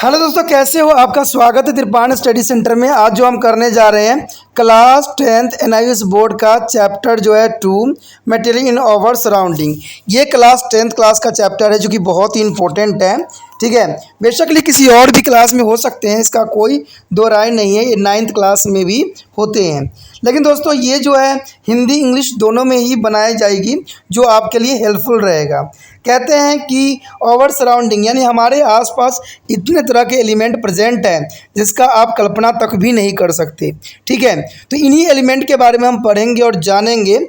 Hello दोस्तों, कैसे हो? आपका स्वागत है त्रिपाण स्टडी सेंटर में। आज जो हम करने जा रहे हैं क्लास 10th एनआईएस बोर्ड का चैप्टर जो है 2 मटेरियल इन आवर सराउंडिंग। ये क्लास 10th क्लास का चैप्टर है जो कि बहुत ही इंपॉर्टेंट है। ठीक है, बेशक किसी और भी क्लास में हो सकते हैं, इसका कोई दो राय नहीं है। ये 9th क्लास में भी होते हैं, लेकिन दोस्तों ये जो है हिंदी इंग्लिश दोनों में ही बनाई जाएगी, जो आपके लिए हेल्पफुल रहेगा। कहते हैं कि ओवर सराउंडिंग यानी हमारे आसपास इतने तरह के एलिमेंट प्रेजेंट हैं जिसका आप कल्पना तक भी नहीं कर सकते। ठीक है, तो इन्हीं एलिमेंट के बारे में हम पढ़ेंगे और जानेंगे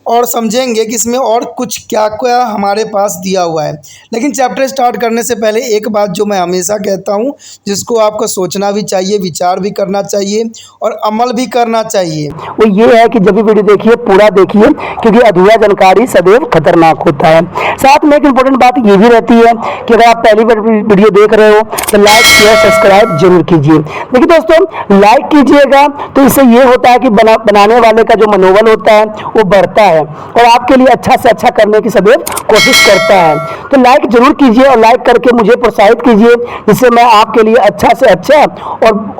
और समझेंगे कि इसमें और कुछ क्या क्या हमारे पास दिया हुआ है। लेकिन चैप्टर स्टार्ट करने से पहले एक बात जो मैं हमेशा कहता हूँ, जिसको आपको सोचना भी चाहिए, विचार भी करना चाहिए और अमल भी करना चाहिए, वो ये है कि जब भी वीडियो देखिए पूरा देखिए, क्योंकि अधूरा जानकारी सदैव खतरनाक होता है। साथ में एक इम्पोर्टेंट बात ये भी रहती है कि अगर आप पहली बार वीडियो देख रहे हो तो लाइक शेयर सब्सक्राइब जरूर कीजिए। देखिए दोस्तों, लाइक कीजिएगा तो इससे ये होता है कि बनाने वाले का जो मनोबल होता है वो बढ़ता है और आपके लिए अच्छा से अच्छा करने की सदैव कोशिश करता है। तो लाइक जरूर कीजिए और लाइक करके मुझे प्रोत्साहित कीजिए, जिससे मैं आपके लिए अच्छा से अच्छा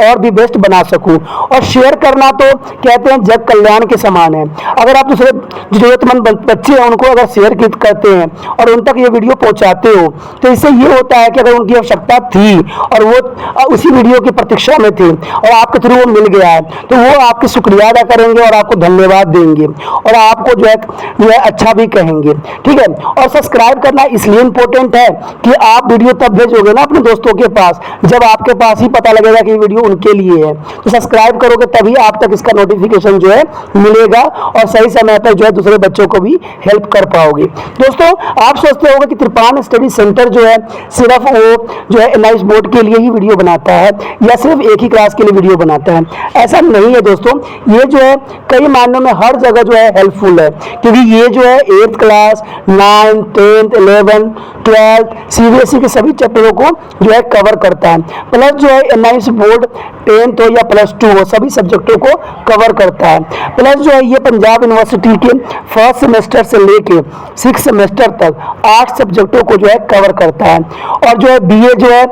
और भी बेस्ट बना सकूं। और शेयर करना तो कहते हैं जग कल्याण के समान है। अगर आप दूसरे जरूरतमंद बच्चे हैं उनको अगर शेयर करते हैं और उन तक ये वीडियो पहुंचाते हो, तो इससे ये होता है कि अगर उनकी आवश्यकता थी और वो उसी वीडियो की प्रतीक्षा में थे और आपके थ्रू वो मिल गया है, तो वो आपके शुक्रिया अदा करेंगे और आपको धन्यवाद देंगे और आपको जो है अच्छा भी कहेंगे। ठीक है, और सब्सक्राइब करना इसलिए इंपॉर्टेंट है कि आप वीडियो तब भेजोगे ना अपने दोस्तों के पास जब आपके पास ही पता लगेगा कि वीडियो उनके लिए है। तो सब्सक्राइब करोगे तभी आप तक इसका नोटिफिकेशन जो है मिलेगा और सही समय पर जो है दूसरे बच्चों को भी हेल्प कर पाओगे। दोस्तों, आप सोचते होंगे कि त्रिपाण स्टडी सेंटर जो है सिर्फ वो जो है एनआईएस बोर्ड के लिए ही वीडियो बनाता है या सिर्फ एक ही क्लास के लिए वीडियो बनाता है। ऐसा नहीं है दोस्तों, ये जो है कई मायनों में हर जगह जो है हेल्पफुल है, क्योंकि ये जो है 8th class 9th 10th 11th 12th CBSE के सभी चैप्टरों को जो है कवर करता है। प्लस जो है एनआईएस बोर्ड 10th हो या +2 हो सभी सब्जेक्टों को कवर करता है। प्लस जो है ये पंजाब यूनिवर्सिटी के फर्स्ट सेमेस्टर से लेके 6th सेमेस्टर तक 8 सब्जेक्टों को जो है कवर करता है। और जो है बीए जो है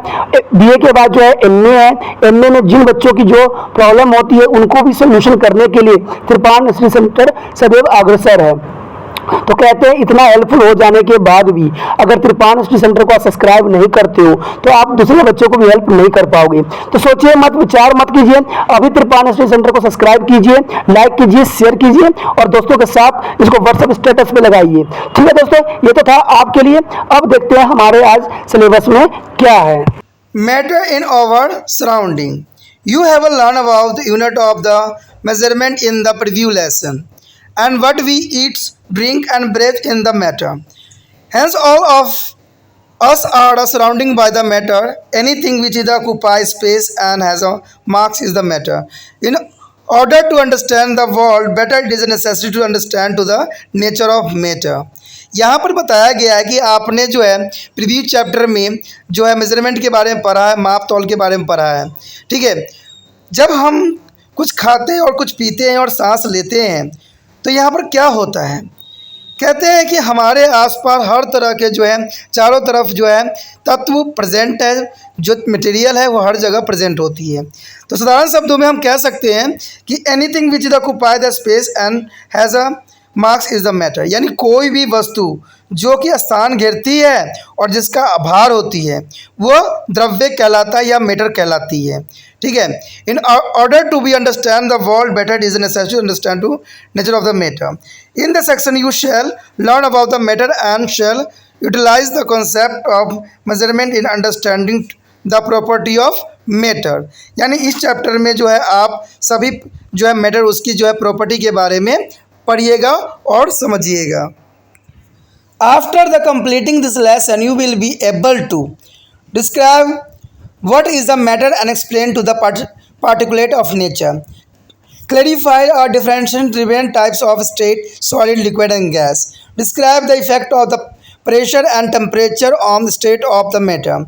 बीए के बाद जो है एमए है। एमए में जिन बच्चों की जो प्रॉब्लम होती है उनको भी सोल्यूशन करने के लिए त्रिपाण स्टडी सेंटर सदैव अग्रसर है। तो कहते हैं इतना हेल्पफुल हो जाने के बाद भी अगर त्रिपाण स्टडी सेंटर को आप सब्सक्राइब नहीं करते हो तो आप दूसरे बच्चों को भी हेल्प नहीं कर पाओगे। तो सोचिए मत, विचार मत कीजिए, अभी त्रिपाण स्टडी सेंटर को सब्सक्राइब कीजिए, लाइक कीजिए, शेयर कीजिए और दोस्तों के साथ इसको व्हाट्सएप स्टेटस पे लगाइए। ठीक है दोस्तों, ये तो था आपके लिए। अब देखते हैं हमारे आज सिलेबस में क्या है। Matter in our surrounding. You have learned about the unit of the measurement in the preview lesson and what we eat, drink and breathe in the matter. Hence all of us are surrounded by the matter. Anything which is occupies space and has a marks is the matter. In order to understand the world better, it is necessary to understand to the nature of matter. यहाँ पर बताया गया है कि आपने जो है preview chapter में जो है मेजरमेंट के बारे में पढ़ा है, माप तौल के बारे में पढ़ा है। ठीक है, जब हम कुछ खाते हैं और कुछ पीते हैं और सांस लेते हैं तो यहाँ पर क्या होता है? कहते हैं कि हमारे आसपास हर तरह के जो है चारों तरफ जो है तत्व प्रेजेंट है, जो मटेरियल है वो हर जगह प्रेजेंट होती है। तो साधारण शब्दों में हम कह सकते हैं कि anything which is occupy the space and has a marks is the matter, यानी कोई भी वस्तु जो कि स्थान घेरती है और जिसका आभार होती है वो द्रव्य कहलाता है या मैटर कहलाती है। ठीक है, in order to be understand the world better it is necessary to understand to nature of the matter. In the section you shall learn about the matter and shall utilize the concept of measurement in understanding the property of matter. यानी इस chapter में जो है आप सभी जो है matter उसकी जो है प्रॉपर्टी के बारे में पढ़िएगा और समझिएगा। After the completing this lesson you will be able to describe what is the matter and explain to the particulate of nature, clarify or differentiate different types of state, solid, liquid and gas, describe the effect of the pressure and temperature on the state of the matter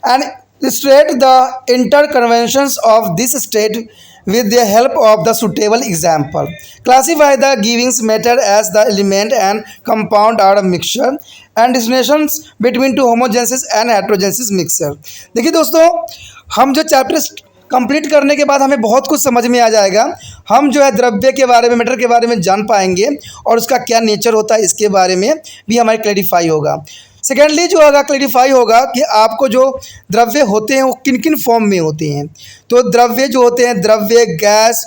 and illustrate the interconventions of this state with the help of the suitable example. Classify the giving matter as the element and compound are a mixture and distinguishes between two homogeneous and heterogeneous mixture. देखिए दोस्तों, हम जो chapter complete करने के बाद हमें बहुत कुछ समझ में आ जाएगा। हम जो है द्रव्य के बारे में, मैटर के बारे में जान पाएंगे और उसका क्या नेचर होता है इसके बारे में भी हमारे क्लैरिफाई होगा। सेकेंडली जो होगा क्लैरिफाई होगा कि आपको जो द्रव्य होते हैं वो किन किन फॉर्म में होते हैं। तो द्रव्य जो होते हैं, द्रव्य, गैस,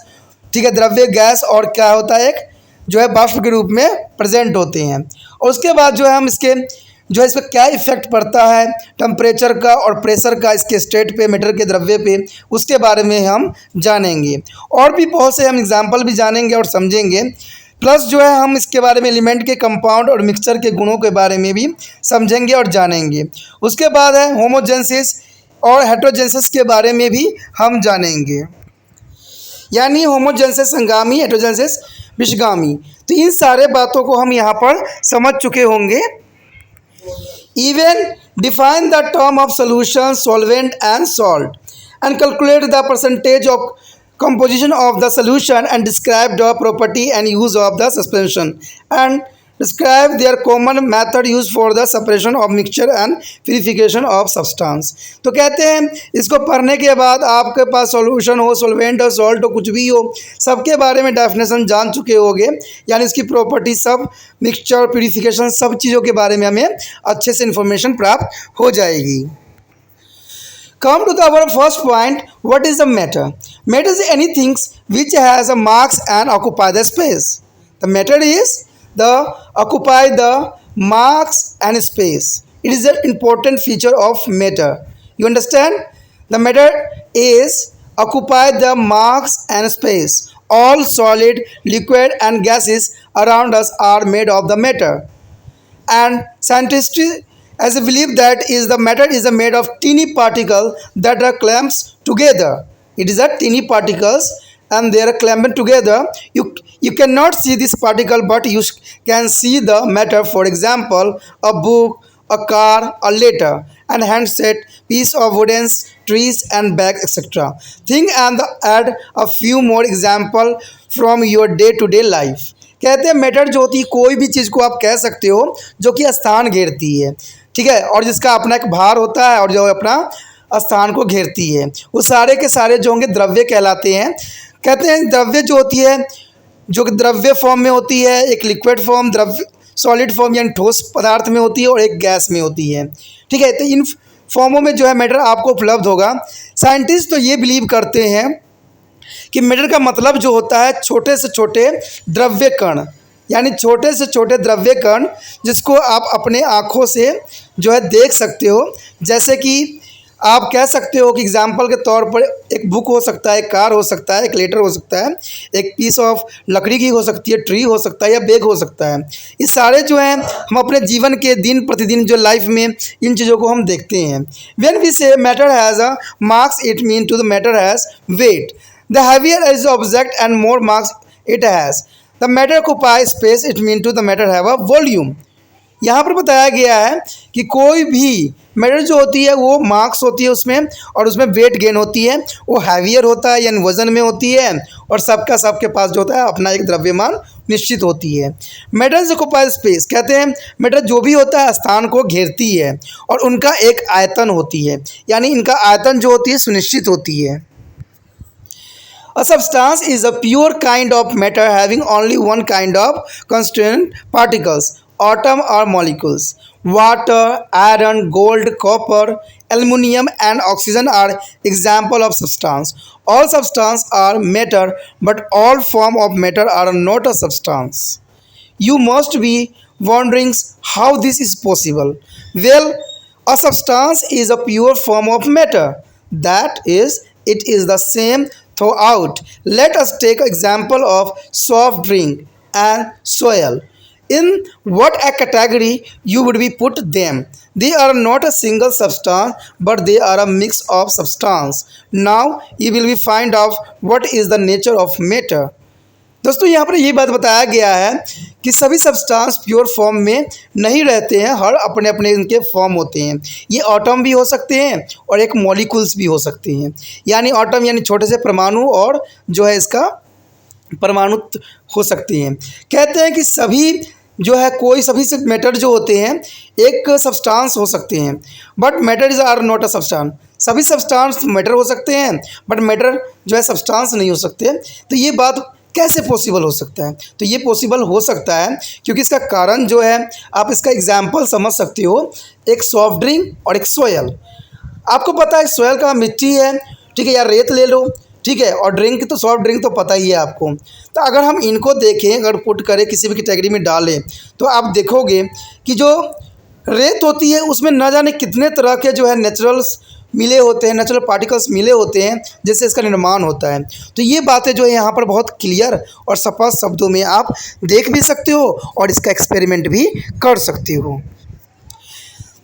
ठीक है, द्रव्य, गैस और क्या होता है, एक जो है वाष्प के रूप में प्रेजेंट होते हैं। और उसके बाद जो है हम इसके जो है इस पर क्या इफेक्ट पड़ता है टेम्परेचर का और प्रेशर का इसके स्टेट पे, मैटर के द्रव्य पे, उसके बारे में हम जानेंगे। और भी बहुत से हम एग्जाम्पल भी जानेंगे और समझेंगे। प्लस जो है हम इसके बारे में एलिमेंट के, कंपाउंड और मिक्सचर के गुणों के बारे में भी समझेंगे और जानेंगे। उसके बाद है होमोजेनेसिस और हेटेरोजेनेसिस के बारे में भी हम जानेंगे, यानी होमोजेनेसिस संगामी, हेटेरोजेनेसिस विषगामी। तो इन सारे बातों को हम यहाँ पर समझ चुके होंगे। Even define the term of solution, solvent and salt, and calculate the percentage of composition of the solution and describe the property and use of the suspension and describe their common method used for the separation of mixture and purification of substance। तो कहते हैं इसको पढ़ने के बाद आपके पास solution हो, solvent हो, सॉल्ट हो, कुछ भी हो, सबके बारे में डेफिनेशन जान चुके होंगे, यानी इसकी प्रॉपर्टी सब, मिक्सचर, प्यूरिफिकेशन, सब चीज़ों के बारे में हमें अच्छे से इन्फॉर्मेशन प्राप्त हो जाएगी। Come to our first point. What is the matter? Matter is anything which has a mass and occupy the space. The matter is the occupy the mass and space. It is an important feature of matter. You understand? The matter is occupy the mass and space. All solid, liquid and gases around us are made of the matter. And scientists as a belief that is the matter is made of teeny particles that are clamped together. It is a teeny particles and they are clamped together. You cannot see this particle, but you can see the matter. For example, a book, a car, a letter, and handset, piece of wooden, trees and bag, etc. Think and add a few more example from your day-to-day life. कहते हैं matter जो होती है, कोई भी चीज़ को आप कह सकते हो जो कि स्थान घेरती है, ठीक है, और जिसका अपना एक भार होता है और जो अपना स्थान को घेरती है, वो सारे के सारे जो होंगे द्रव्य कहलाते हैं। कहते हैं द्रव्य जो होती है, जो द्रव्य फॉर्म में होती है, एक लिक्विड फॉर्म, द्रव्य सॉलिड फॉर्म यानी ठोस पदार्थ में होती है और एक गैस में होती है, ठीक है। तो इन फॉर्मों में जो है मैटर आपको उपलब्ध होगा। साइंटिस्ट तो ये बिलीव करते हैं कि मैटर का मतलब जो होता है छोटे से छोटे द्रव्य कण, यानी छोटे से छोटे द्रव्य कण जिसको आप अपने आँखों से जो है देख सकते हो। जैसे कि आप कह सकते हो कि एग्जाम्पल के तौर पर एक बुक हो सकता है, एक कार हो सकता है, एक लेटर हो सकता है, एक पीस ऑफ लकड़ी की हो सकती है, ट्री हो सकता है या बैग हो सकता है। ये सारे जो हैं हम अपने जीवन के दिन प्रतिदिन जो लाइफ में इन चीज़ों को हम देखते हैं। When we say matter has a marks, it mean to the matter has weight. The heavier is the object and more mass it has. The matter occupies space, it means to the matter have a volume. यहाँ पर बताया गया है कि कोई भी matter जो होती है वो मार्क्स होती है उसमें, और उसमें वेट गेन होती है, वो हैवियर होता है यानी वजन में होती है, और सबका सबके पास जो होता है अपना एक द्रव्यमान निश्चित होती है। मैटर ऑक्युपाई स्पेस, कहते हैं मैटर जो भी होता है स्थान को घेरती है और उनका एक आयतन होती है, यानी इनका आयतन जो होती है सुनिश्चित होती है। A substance is a pure kind of matter having only one kind of constituent particles, atom or molecules. Water, iron, gold, copper, aluminium and oxygen are example of substance. All substance are matter, but all form of matter are not a substance. You must be wondering how this is possible. Well, a substance is a pure form of matter. That is, it is the same throughout. Let us take example of soft drink and soil. In what a category you would be put them? They are not a single substance, but they are a mix of substance. Now you will be find out what is the nature of matter. दोस्तों यहाँ पर ये बात बताया गया है कि सभी सब्सटेंस प्योर फॉर्म में नहीं रहते हैं, हर अपने अपने इनके फॉर्म होते हैं। ये एटम भी हो सकते हैं और एक मॉलिक्यूल्स भी हो सकते हैं। यानी एटम यानी छोटे से परमाणु और जो है इसका परमाणु हो सकती हैं। कहते हैं कि सभी जो है कोई सभी से मैटर जो होते हैं एक सब्सटेंस हो सकते हैं, but matter is are not a substance. सभी सब्सटेंस मैटर हो सकते हैं बट मैटर जो है सब्सटेंस नहीं हो सकते। तो ये बात कैसे पॉसिबल हो सकता है? तो ये पॉसिबल हो सकता है क्योंकि इसका कारण जो है आप इसका एग्जाम्पल समझ सकते हो, एक सॉफ्ट ड्रिंक और एक सोयल। आपको पता है सोयल का मिट्टी है, ठीक है, या रेत ले लो, ठीक है, और ड्रिंक तो सॉफ्ट ड्रिंक तो पता ही है आपको। तो अगर हम इनको देखें, अगर पुट करें किसी भी कैटेगरी में डालें, तो आप देखोगे कि जो रेत होती है उसमें न जाने कितने तरह के जो है नेचुरल्स मिले होते हैं, नेचुरल पार्टिकल्स मिले होते हैं जिससे इसका निर्माण होता है। तो ये बातें जो है यहाँ पर बहुत क्लियर और स्पष्ट शब्दों में आप देख भी सकते हो और इसका एक्सपेरिमेंट भी कर सकते हो।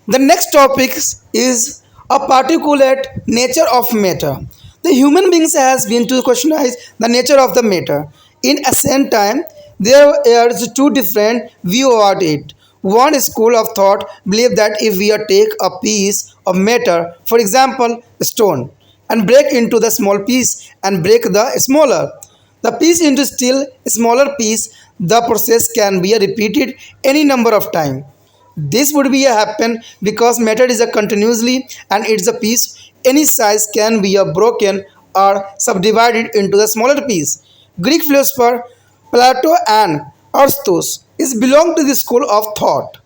The next topic is a particulate nature of matter. The human beings has been to questionize the nature of the matter. In ancient time, there are two different views about it. One school of thought believed that if we take a piece of matter, for example, a stone, and break into the small piece and break the the piece into still smaller piece, the process can be repeated any number of times. This would be a happen because matter is a continuously and it's a piece any size can be a broken or subdivided into the smaller piece. Greek philosopher Plato and Aristotle is belong to the school of thought.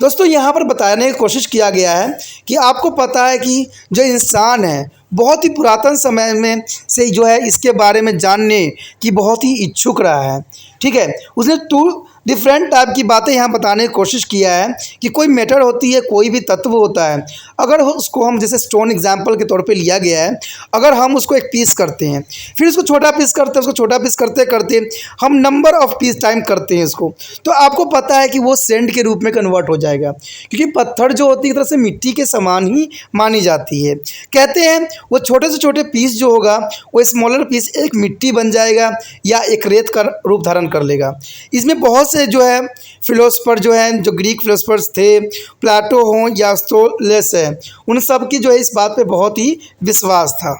दोस्तों यहाँ पर बताने की कोशिश किया गया है कि आपको पता है कि जो इंसान है बहुत ही पुरातन समय में से जो है इसके बारे में जानने की बहुत ही इच्छुक रहा है, ठीक है। उसने टू डिफरेंट टाइप की बातें यहाँ बताने की कोशिश किया है कि कोई मैटर होती है, कोई भी तत्व होता है, अगर उसको हम जैसे स्टोन एग्जांपल के तौर पे लिया गया है, अगर हम उसको एक पीस करते हैं, फिर उसको छोटा पीस करते हैं, उसको छोटा पीस करते करते हम नंबर ऑफ पीस टाइम करते हैं इसको, तो आपको पता है कि वो सेंड के रूप में कन्वर्ट हो जाएगा, क्योंकि पत्थर जो होती है एक तरह से मिट्टी के समान ही मानी जाती है। कहते हैं वो छोटे से छोटे पीस जो होगा वो स्मॉलर पीस एक मिट्टी बन जाएगा या एक रेत का रूप धारण कर लेगा। इसमें बहुत से जो है फिलोसफर जो हैं, जो ग्रीक फिलोसफर्स थे, प्लाटो हों या अरिस्टोटेलेस है, उन सब की जो है इस बात पे बहुत ही विश्वास था।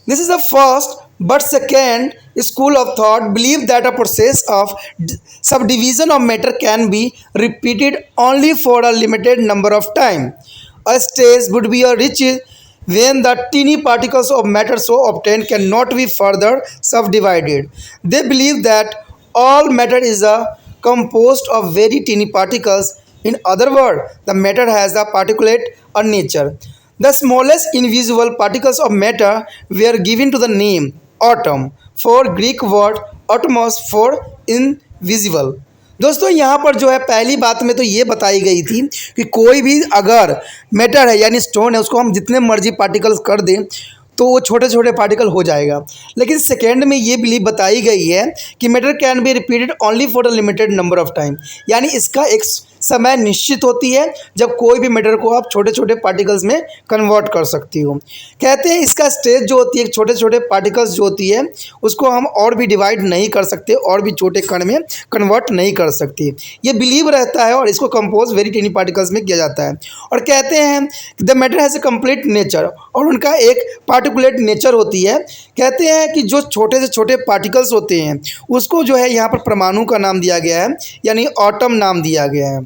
This is the first but second school of thought believe that a process of subdivision of matter can be repeated only for a limited number of time. A stage would be reached when the teeny particles of matter so obtained cannot be further subdivided. They believe that all matter is composed of very teeny particles. In other words, the matter has a particulate nature. The smallest invisible particles of matter were given to the name atom, for Greek word atomos for invisible. दोस्तों यहाँ पर जो है पहली बात में तो ये बताई गई थी कि कोई भी अगर मैटर है यानी स्टोन है, उसको हम जितने मर्जी पार्टिकल्स कर दें तो वो छोटे छोटे पार्टिकल हो जाएगा। लेकिन सेकेंड में ये बिलीव बताई गई है कि matter can be repeated only for a limited number of time, यानी इसका एक समय निश्चित होती है जब कोई भी मैटर को आप छोटे छोटे पार्टिकल्स में कन्वर्ट कर सकती हो। कहते हैं इसका स्टेज जो होती है छोटे छोटे पार्टिकल्स जो होती है उसको हम और भी डिवाइड नहीं कर सकते और भी छोटे कण में कन्वर्ट नहीं कर सकते, ये बिलीव रहता है और इसको कंपोज वेरी टेनी पार्टिकल्स में किया जाता है। और कहते हैं the matter has a complete nature, और उनका एक पार्टिकुलेट नेचर होती है। कहते हैं कि जो छोटे से छोटे पार्टिकल्स होते हैं उसको जो है यहाँ पर परमाणु का नाम दिया गया है, यानी एटम नाम दिया गया है,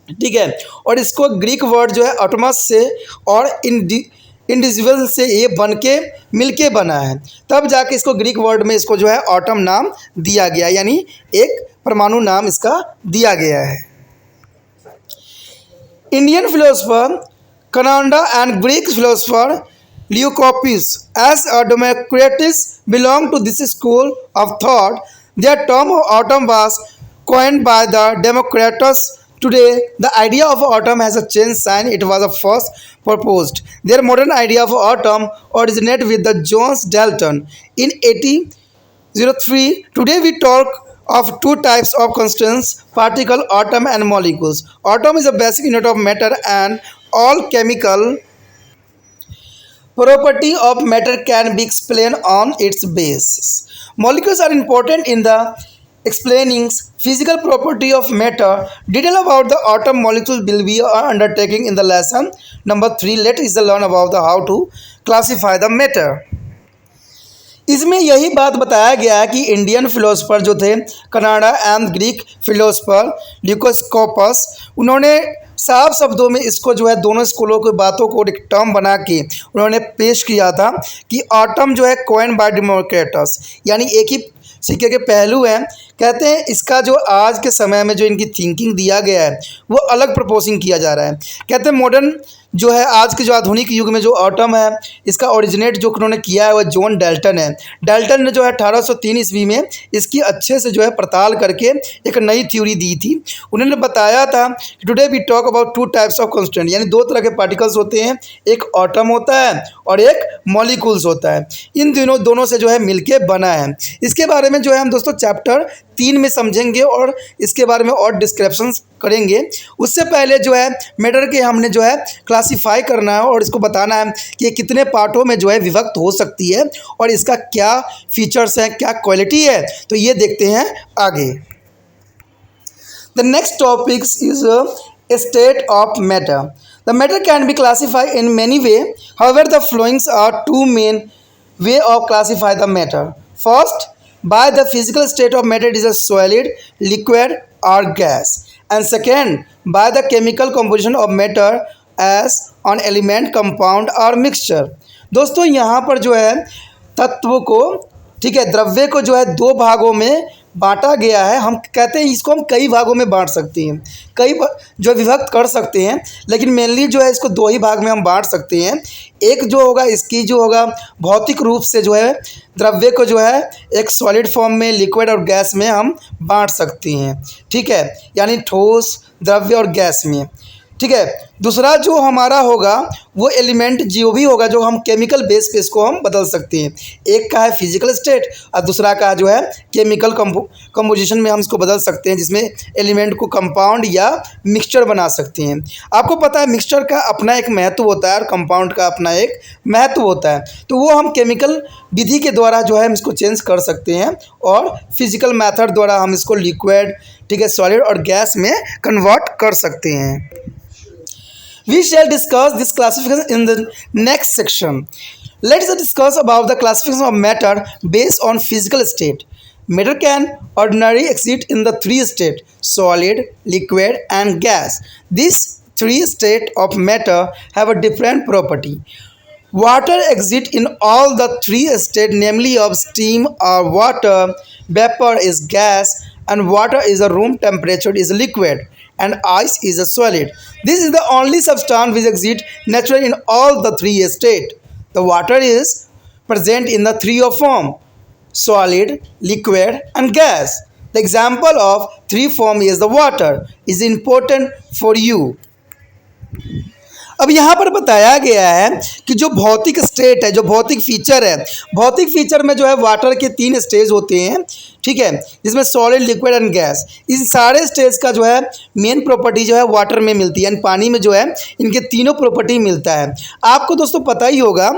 ठीक है। और इसको ग्रीक वर्ड जो है एटमस से और इंडिविजुअल से ये बन के मिल के बना है, तब जाके इसको ग्रीक वर्ड में इसको जो है एटम नाम दिया गया, यानी एक परमाणु नाम इसका दिया गया है। Indian philosopher Canada and Greek philosopher Leucippus as a Democritus belong to this school of thought. Their term of atom was coined by the Democritus. Today, the idea of atom has a changed sign. It was first proposed. Their modern idea of atom originated with the John Dalton in 1803. Today, we talk of two types of constants: particle, atom, and molecules. Atom is a basic unit of matter, and all chemical property of matter can be explained on its basis. Molecules are important in the explaining physical property of matter. Detail about the atom molecule will be undertaking in the lesson number 3. Let us learn about the how to classify the matter. इसमें यही बात बताया गया है कि Indian philosopher जो थे, Canada and Greek philosopher ल्यूकोस्कोपस, उन्होंने साफ शब्दों में इसको जो है दोनों स्कूलों की बातों को एक टर्म बना के उन्होंने पेश किया था कि आटम जो है कॉइन बाय डेमोक्रेटस, यानी एक ही सिक्के के पहलू हैं। कहते हैं इसका जो आज के समय में जो इनकी थिंकिंग दिया गया है वो अलग प्रपोजिंग किया जा रहा है। कहते हैं मॉडर्न जो है आज के जो आधुनिक युग में जो आटम है इसका ओरिजिनेट जो उन्होंने किया है वह जॉन डाल्टन है। डाल्टन ने जो है 1803 ईस्वी में इसकी अच्छे से जो है पड़ताल करके एक नई थ्योरी दी थी। उन्होंने बताया था कि today we talk about two types of constant, यानी दो तरह के पार्टिकल्स होते हैं, एक आटम होता है और एक मॉलिक्यूल्स होता है। इन दोनों से जो है मिलके बना है। इसके बारे में जो है हम दोस्तों चैप्टर 3 में समझेंगे और इसके बारे में और डिस्क्रिप्शन करेंगे। उससे पहले जो है मैटर के हमने जो है क्लासीफाई करना है और इसको बताना है कि ये कितने पार्टों में जो है विभक्त हो सकती है और इसका क्या फीचर्स हैं, क्या क्वालिटी है, तो ये देखते हैं आगे। The next topic is a state of matter. The matter can be classified in many ways. However, the following are two main way of classify the matter. First, by the physical state of matter is a solid, liquid or gas. And second, by the chemical composition of matter as an element, compound or mixture. दोस्तों यहाँ पर जो है तत्व को, ठीक है, द्रव्य को जो है दो भागों में बांटा गया है। हम कहते हैं इसको हम कई भागों में बांट सकते हैं, कई जो विभक्त कर सकते हैं, लेकिन मेनली जो है इसको दो ही भाग में हम बांट सकते हैं। एक जो होगा इसकी जो होगा भौतिक रूप से जो है द्रव्य को जो है एक सॉलिड फॉर्म में, लिक्विड और गैस में हम बांट सकते हैं, ठीक है, यानी ठोस, द्रव्य और गैस में, ठीक है। दूसरा जो हमारा होगा वो एलिमेंट जो भी होगा जो हम केमिकल बेस पे इसको हम बदल सकते हैं। एक का है फिजिकल स्टेट और दूसरा का जो है केमिकल कंपोजिशन में हम इसको बदल सकते हैं, जिसमें एलिमेंट को कंपाउंड या मिक्सचर बना सकते हैं। आपको पता है मिक्सचर का अपना एक महत्व होता है और कंपाउंड का अपना एक महत्व होता है, तो वो हम केमिकल विधि के द्वारा जो है हम इसको चेंज कर सकते हैं और फिजिकल मैथड द्वारा हम इसको लिक्विड, ठीक है, सॉलिड और गैस में कन्वर्ट कर सकते हैं। We shall discuss this classification in the next section. Let's discuss about the classification of matter based on physical state. Matter can ordinarily exist in the three states: solid, liquid, and gas. These three states of matter have a different property. Water exists in all the three states, namely of steam or water, vapor is gas, and water is a room temperature is liquid, and ice is a solid. This is the only substance which exists naturally in all the three states. The water is present in the three of form: solid, liquid, and gas. The example of three form is the water is important for you. अब यहाँ पर बताया गया है कि जो भौतिक state है, जो भौतिक फीचर है, भौतिक फीचर में जो है वाटर के 3 स्टेज होते हैं, ठीक है, जिसमें सॉलिड, लिक्विड एंड गैस। इन सारे स्टेज का जो है मेन प्रॉपर्टी जो है वाटर में मिलती है, यानी पानी में जो है इनके तीनों प्रॉपर्टी मिलता है। आपको दोस्तों पता ही होगा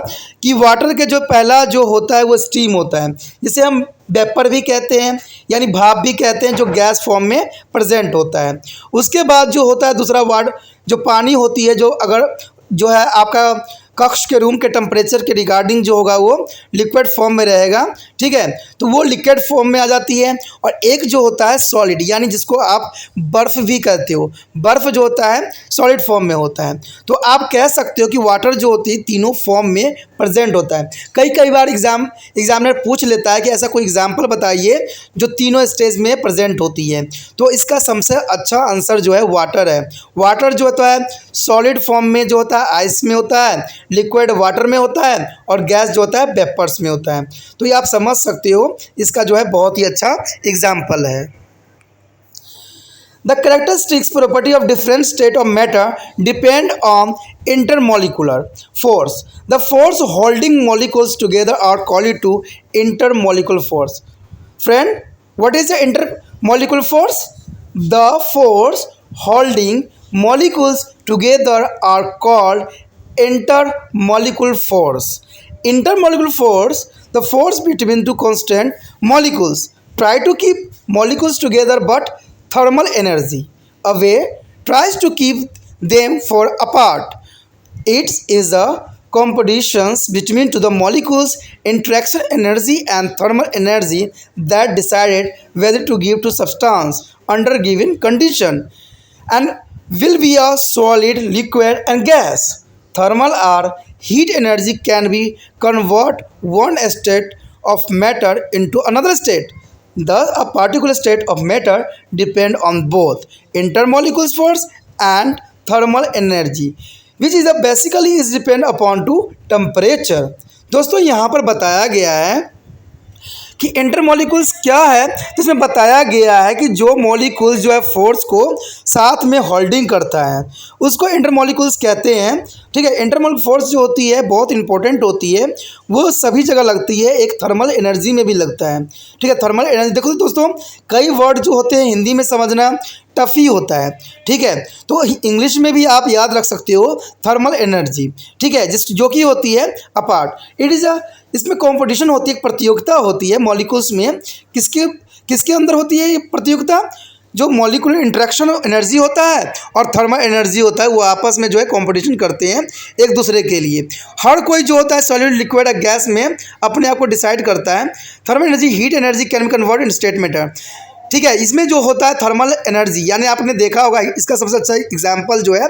कि वाटर के जो पहला जो होता है वो स्टीम होता है, जिसे हम वेपर भी कहते हैं, यानी भाप भी कहते हैं, जो गैस फॉर्म में प्रेजेंट होता है। उसके बाद जो होता है दूसरा वाटर, जो पानी होती है, जो अगर जो है आपका कक्ष के रूम के टेम्परेचर के रिगार्डिंग जो होगा वो लिक्विड फॉर्म में रहेगा, ठीक है, तो वो लिक्विड फॉर्म में आ जाती है। और एक जो होता है सॉलिड, यानी जिसको आप बर्फ़ भी कहते हो, बर्फ़ जो होता है सॉलिड फॉर्म में होता है। तो आप कह सकते हो कि वाटर जो होती है तीनों फॉर्म में प्रेजेंट होता है। कई बार एग्जामिनर पूछ लेता है कि ऐसा कोई एग्जाम्पल बताइए जो तीनों स्टेज में प्रेजेंट होती है, तो इसका सबसे अच्छा आंसर जो है वाटर है। वाटर जो होता है सॉलिड फॉर्म में जो होता है आइस में होता है, लिक्विड वाटर में होता है, और गैस जो होता है वेपर्स में होता है। तो ये आप समझ सकते हो, इसका जो है बहुत ही अच्छा एग्जाम्पल है। The characteristics property of different state of matter depend on intermolecular force. The force holding molecules together are called to intermolecular force. Friend, what is the intermolecular force? The force holding molecules together are called intermolecular force. Intermolecular force, the force between two constant molecules, try to keep molecules together, but thermal energy away tries to keep them far apart. It is the competitions between the molecules, interaction energy and thermal energy that decided whether to give to substance under given condition and will be a solid, liquid and gas. Thermal or heat energy can be convert one state of matter into another state. Thus, a particular state of matter depend on both intermolecular force and thermal energy, which is basically is depend upon to temperature. दोस्तों यहाँ पर बताया गया है कि इंटरमोलिकुल्स क्या है, तो इसमें बताया गया है कि जो मॉलिक्यूल्स जो है फोर्स को साथ में होल्डिंग करता है उसको इंटरमोलिकुल्स कहते हैं। ठीक है, इंटरमोलिकुलर फोर्स जो होती है बहुत इंपॉर्टेंट होती है, वो सभी जगह लगती है, एक थर्मल एनर्जी में भी लगता है। ठीक है, थर्मल एनर्जी देखो दोस्तों, कई वर्ड जो होते हैं हिंदी में समझना टफ ही होता है। ठीक है, तो इंग्लिश में भी आप याद रख सकते हो थर्मल एनर्जी। ठीक है, जो कि होती है अपार्ट। इट इज़ अ, इसमें कंपटीशन होती है, एक प्रतियोगिता होती है मॉलिक्यूल्स में। किसके किसके अंदर होती है ये प्रतियोगिता? जो मॉलिक्यूलर इंटरेक्शन एनर्जी होता है और थर्मल एनर्जी होता है, वो आपस में जो है कंपटीशन करते हैं एक दूसरे के लिए। हर कोई जो होता है सॉलिड, लिक्विड या गैस में अपने आप को डिसाइड करता है। Thermal energy, heat energy can be convert in state matter. ठीक है, इसमें जो होता है थर्मल एनर्जी, यानी आपने देखा होगा इसका सबसे अच्छा एग्जाम्पल जो है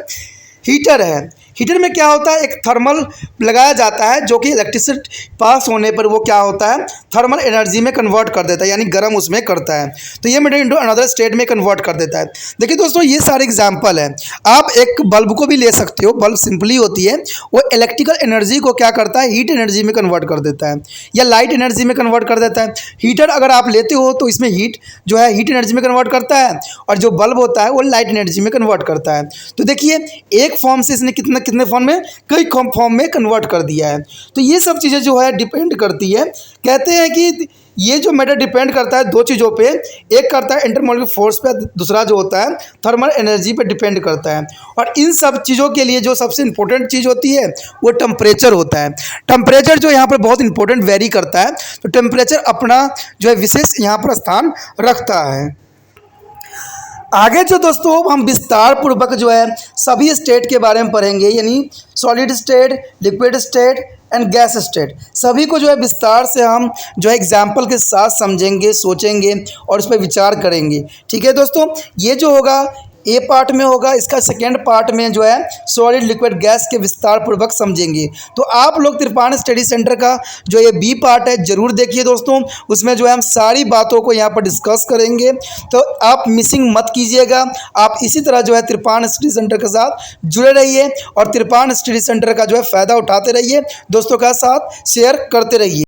हीटर है। हीटर में क्या होता है, एक थर्मल लगाया जाता है जो कि इलेक्ट्रिसिटी पास होने पर वो क्या होता है थर्मल एनर्जी में कन्वर्ट कर देता है, यानी गर्म उसमें करता है, तो ये मेटर इनटू अनदर स्टेट में कन्वर्ट कर देता है। देखिए दोस्तों, ये सारे एग्जांपल है। आप एक बल्ब को भी ले सकते हो, बल्ब सिंपली होती है, वो इलेक्ट्रिकल एनर्जी को क्या करता है हीट एनर्जी में कन्वर्ट कर देता है या लाइट एनर्जी में कन्वर्ट कर देता है। हीटर अगर आप लेते हो तो इसमें हीट जो है हीट एनर्जी में कन्वर्ट करता है, और जो बल्ब होता है वो लाइट एनर्जी में कन्वर्ट करता है। तो देखिए एक फॉर्म से इसने कितने फॉर्म में, कई फॉर्म में कन्वर्ट कर दिया है। तो ये सब चीज़ें जो है डिपेंड करती है। कहते हैं कि ये जो मैटर डिपेंड करता है दो चीज़ों पे, एक करता है इंटरमोलिकुलर फोर्स पे, दूसरा जो होता है थर्मल एनर्जी पे डिपेंड करता है। और इन सब चीज़ों के लिए जो सबसे इंपॉर्टेंट चीज़ होती है वो टेम्परेचर होता है। टेम्परेचर जो यहाँ पर बहुत इंपॉर्टेंट वेरी करता है, तो टेम्परेचर अपना जो है विशेष यहाँ पर स्थान रखता है। आगे जो दोस्तों हम विस्तार पूर्वक जो है सभी स्टेट के बारे में पढ़ेंगे, यानी solid state, liquid state and gas state, सभी को जो है विस्तार से हम जो है एग्जाम्पल के साथ समझेंगे, सोचेंगे और उस पर विचार करेंगे। ठीक है दोस्तों, ये जो होगा ए पार्ट में होगा, इसका सेकेंड पार्ट में जो है सॉलिड, लिक्विड, गैस के विस्तार पूर्वक समझेंगे। तो आप लोग त्रिपाण स्टडी सेंटर का जो ये बी पार्ट है जरूर देखिए दोस्तों, उसमें जो है हम सारी बातों को यहाँ पर डिस्कस करेंगे, तो आप मिसिंग मत कीजिएगा। आप इसी तरह जो है त्रिपाण स्टडी सेंटर के साथ जुड़े रहिए और त्रिपाण स्टडी सेंटर का जो है फ़ायदा उठाते रहिए, दोस्तों का साथ शेयर करते रहिए।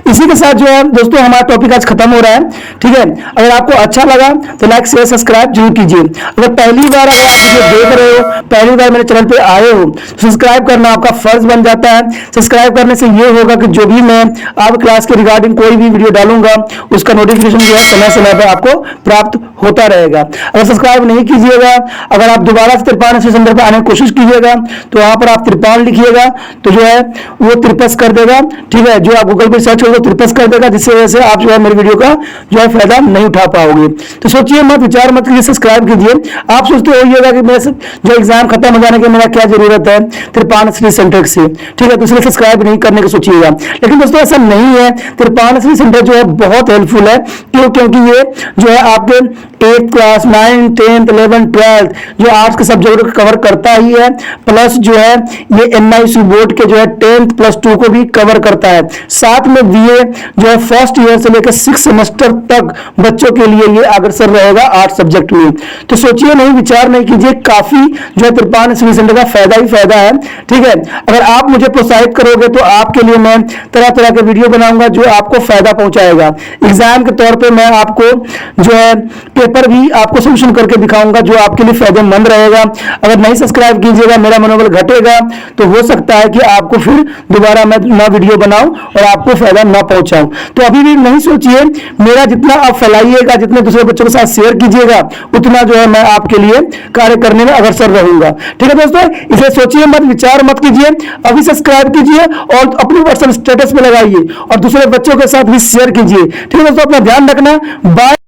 इसी के साथ जो है दोस्तों हमारा टॉपिक आज खत्म हो रहा है। ठीक है, अगर आपको अच्छा लगा तो लाइक शेयर सब्सक्राइब जरूर कीजिए। अगर पहली बार अगर आप वीडियो देख रहे हो, पहली बार मेरे चैनल पे आए हो, तो सब्सक्राइब करना आपका फर्ज बन जाता है। सब्सक्राइब करने से ये होगा कि जो भी मैं आप क्लास के रिगार्डिंग कोई भी वीडियो डालूंगा उसका नोटिफिकेशन जो है समय समय पर आपको प्राप्त होता रहेगा। अगर सब्सक्राइब नहीं कीजिएगा, अगर आप दोबारा से त्रिपाण स्टडी सेंटर पर आने की कोशिश कीजिएगा तो वहां पर आप त्रिपाण लिखिएगा तो जो है वो त्रिपस कर देगा। ठीक है, जो आप गूगल पर सर्च करोगे त्रिपस कर देगा, जिससे वजह से आप जो है मेरी वीडियो का जो है फायदा नहीं उठा पाओगे। तो सोचिए मत, विचार मत कीजिए, सब्सक्राइब कीजिए। आप सोचते होइएगा कि मेरे जो एग्जाम खत्म हो जाने की मेरा क्या जरूरत है त्रिपाण स्टडी सेंटर से। ठीक है, तो इसलिए सब्सक्राइब नहीं करने की सोचिएगा, लेकिन दोस्तों ऐसा नहीं है। त्रिपाण स्टडी सेंटर जो है बहुत हेल्पफुल है, क्योंकि ये जो है आपके 8th class, 9th, 10th, 11th, 12th जो आर्ट्स के सब्जेक्ट को कवर करता ही है, प्लस जो है ये NIC बोर्ड के जो है 10th प्लस 2 को भी कवर करता है। साथ में BA जो है फर्स्ट ईयर से लेकर 6 सेमेस्टर तक बच्चों के लिए ये अग्रसर रहेगा आर्ट्स सब्जेक्ट में। तो सोचिए नहीं, विचार नहीं कीजिए, काफी जो है त्रिपाण स्टडी सेंटर का फायदा ही फायदा है। ठीक है, अगर आप मुझे प्रोत्साहित करोगे तो आपके लिए मैं तरह तरह के वीडियो बनाऊंगा जो आपको फायदा पहुंचाएगा। एग्जाम के तौर पर मैं आपको जो है पेपर भी आपको सोल्यूशन करके दिखाऊंगा जो आपके लिए फायदेमंद रहेगा। अगर नहीं सब्सक्राइब कीजिएगा, मेरा मनोबल घटेगा, तो हो सकता है कि आपको फिर दोबारा मैं नया वीडियो बनाऊं और आपको फायदा ना पहुंचाऊं। तो अभी भी नहीं सोचिए, मेरा जितना आप फैलाइएगा, जितने दूसरे बच्चों के साथ शेयर कीजिएगा, उतना जो है मैं आपके लिए कार्य करने में अग्रसर रहूंगा। ठीक है दोस्तों, इसे सोचिए मत, विचार मत कीजिए, अभी सब्सक्राइब कीजिए और अपनी व्हाट्सएप स्टेटस पे लगाइए और दूसरे बच्चों के साथ भी शेयर कीजिए। ठीक है दोस्तों, अपना ध्यान रखना। बाय।